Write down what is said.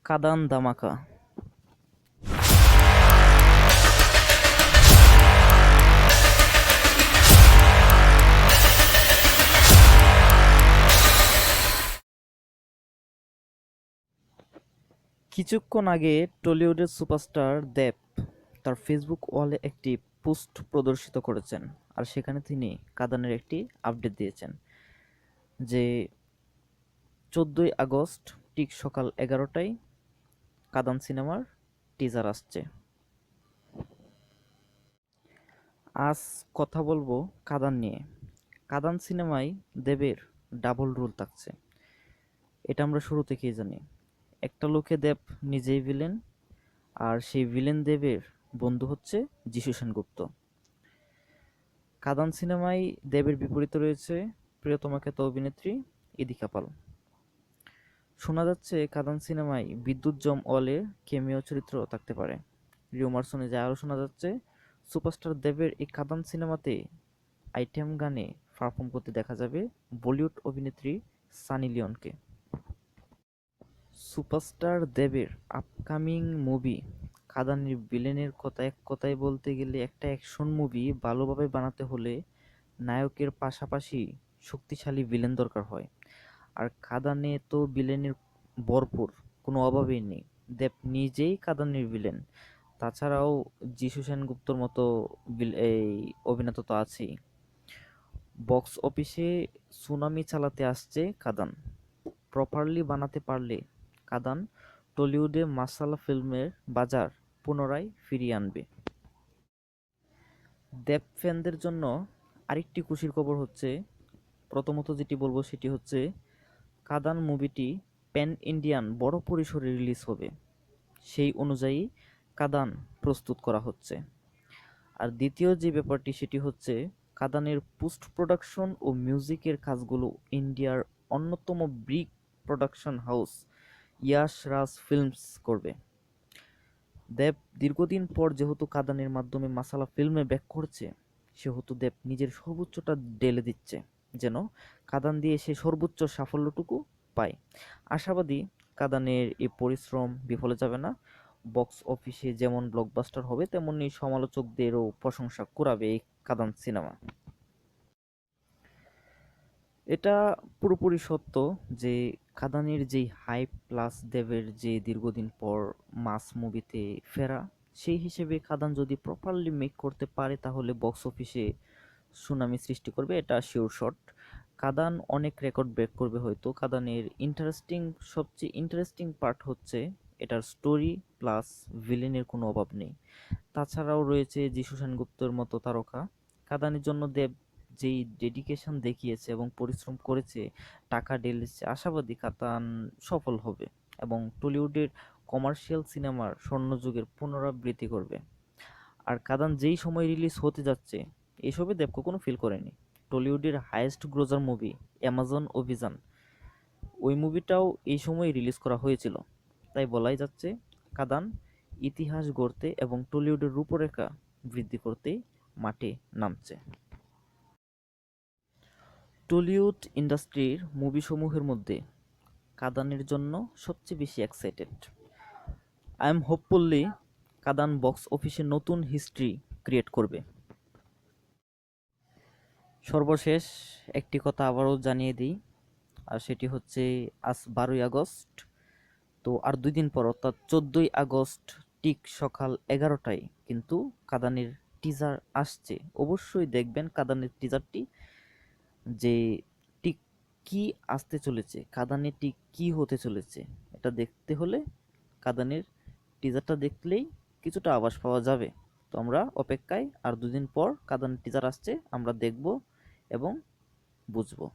কাদান ধামাকা। কিছুক্ষণ আগে টলিউডের সুপারস্টার দেব তার ফেসবুক ওয়ালে একটি পোস্ট প্রদর্শিত করেছেন, আর সেখানে তিনি কাদানের একটি আপডেট দিয়েছেন যে 14ই আগস্ট ঠিক সকাল 11টায় কাদান সিনেমার টিজার আসছে। আজ কথা বলবো কাদান নিয়ে। কাদান সিনেমায় দেবের ডাবল রোল থাকছে, এটা আমরা শুরু থেকেই জানি। একটা লোকে দেব নিজেই ভিলেন, আর সেই ভিলেন দেবের বন্ধু হচ্ছে যিশু সেনগুপ্ত। কাদান সিনেমায় দেবের বিপরীতে রয়েছে প্রিয়তমা খ্যাত অভিনেত্রী ইদিকা পাল। শোনা যাচ্ছে কাদান সিনেমায় বিদ্যুৎ জমওয়ালের ক্যামিও চরিত্র থাকতে পারে। রিউমার্স অনুযায়ী আরও শোনা যাচ্ছে সুপারস্টার দেবের এই কাদান সিনেমাতে আইটেম গানে পারফর্ম করতে দেখা যাবে বলিউড অভিনেত্রী সানি লিওনকে। সুপারস্টার দেবের আপকামিং মুভি কাদানির ভিলেনের কথা এক কথায় বলতে গেলে একটা অ্যাকশন মুভি ভালোভাবে বানাতে হলে নায়কের পাশাপাশি শক্তিশালী ভিলেন দরকার হয়। আর কাদানে তো ভিলেনের ভরপুর, কোনো অভাবই নেই। দেব নিজেই কাদানির ভিলেন। তাছাড়াও যিশু সেনগুপ্তর মতো এই অভিনেতা তো আছেই। বক্স অফিসে সুনামি চালাতে আসছে কাদান। প্রপারলি বানাতে পারলে কাদান টলিউডে মাসালা ফিল্মের বাজার পুনরায় ফিরিয়ে আনবে। দেব ফ্যানদের জন্য আরেকটি খুশির খবর হচ্ছে, প্রথমত যেটি বলবো সেটি হচ্ছে কাদান মুভিটি প্যান ইন্ডিয়ান বড় পরিসরে রিলিজ হবে, সেই অনুযায়ী কাদান প্রস্তুত করা হচ্ছে। আর দ্বিতীয় যে ব্যাপারটি সেটি হচ্ছে কাদানের পোস্ট প্রোডাকশন ও মিউজিকের কাজগুলো ইন্ডিয়ার অন্যতম বিগ প্রোডাকশন হাউস ইয়াশ রাজ ফিল্মস করবে। দেব দীর্ঘদিন পর যেহেতু কাদানের মাধ্যমে মাসালা ফিল্মে ব্যাক করছে, সেহেতু দেব নিজের সর্বোচ্চটা ঢেলে দিচ্ছে যেন কাদান দিয়ে সে সর্বোচ্চ সাফল্যটুকু পায়। আশাবাদী কাদানের এই পরিশ্রম বিফলে যাবে না। বক্স অফিসে যেমন ব্লকবাস্টার হবে, তেমনি সমালোচকদেরও প্রশংসা কুড়াবে এই কাদান সিনেমা। এটা পুরোপুরি সত্য যে কাদানির যেই হাইপ প্লাস দেবের যে দীর্ঘদিন পর মাস মুভিতে ফেরা, সেই হিসেবে কাদান যদি প্রপারলি মেক করতে পারে তাহলে বক্স অফিসে সুনামি সৃষ্টি করবে, এটা শিওর শট। কাদান অনেক রেকর্ড ব্রেক করবে হয়তো। কাদানের সবচেয়ে ইন্টারেস্টিং পার্ট হচ্ছে এটার স্টোরি প্লাস ভিলেনের কোনো অভাব নেই। তাছাড়াও রয়েছে যিশু সেনগুপ্তর মতো তারকা। কাদানের জন্য দেব যেই ডেডিকেশন দেখিয়েছে এবং পরিশ্রম করেছে, টাকা ঢেলেছে, আশাবাদী কাতান সফল হবে এবং টলিউডের কমার্শিয়াল সিনেমার স্বর্ণযুগের পুনরাবৃত্তি করবে। আর কাদান যেই সময় রিলিজ হতে যাচ্ছে, এসবে দেব কখনো ফিল করেনি। টলিউডের হাইয়েস্ট গ্রোজার মুভি অ্যামাজন অভিযান, ওই মুভিটাও এই সময় রিলিজ করা হয়েছিল। তাই বলাই যাচ্ছে কাদান ইতিহাস গড়তে এবং টলিউডের রূপরেখা বৃদ্ধি করতে মাঠে নামছে। টলিউড ইন্ডাস্ট্রির মুভিসমূহের মধ্যে কাদানের জন্য সবচেয়ে বেশি এক্সাইটেড। আই এম হোপফুল্লি কাদান বক্স অফিসে নতুন হিস্ট্রি ক্রিয়েট করবে। সর্বশেষ একটি কথা আবারও জানিয়ে দিই, আর সেটি হচ্ছে আজ 12ই আগস্ট। তো আর 2 দিন পর অর্থাৎ 14ই আগস্ট ঠিক সকাল 11টায় কিন্তু কাদানের টিজার আসছে। অবশ্যই দেখবেন কাদানের টিজারটি, যে ঠিক কি আসতে চলেছে, কাদানে ঠিক কি হতে চলেছে। এটা দেখতে হলে কাদানের টিজারটা দেখলেই কিছুটা আভাস পাওয়া যাবে। তো আমরা অপেক্ষায়, আর 2 দিন পর কাদানের টিজার আসছে, আমরা দেখব এবং বুঝবো।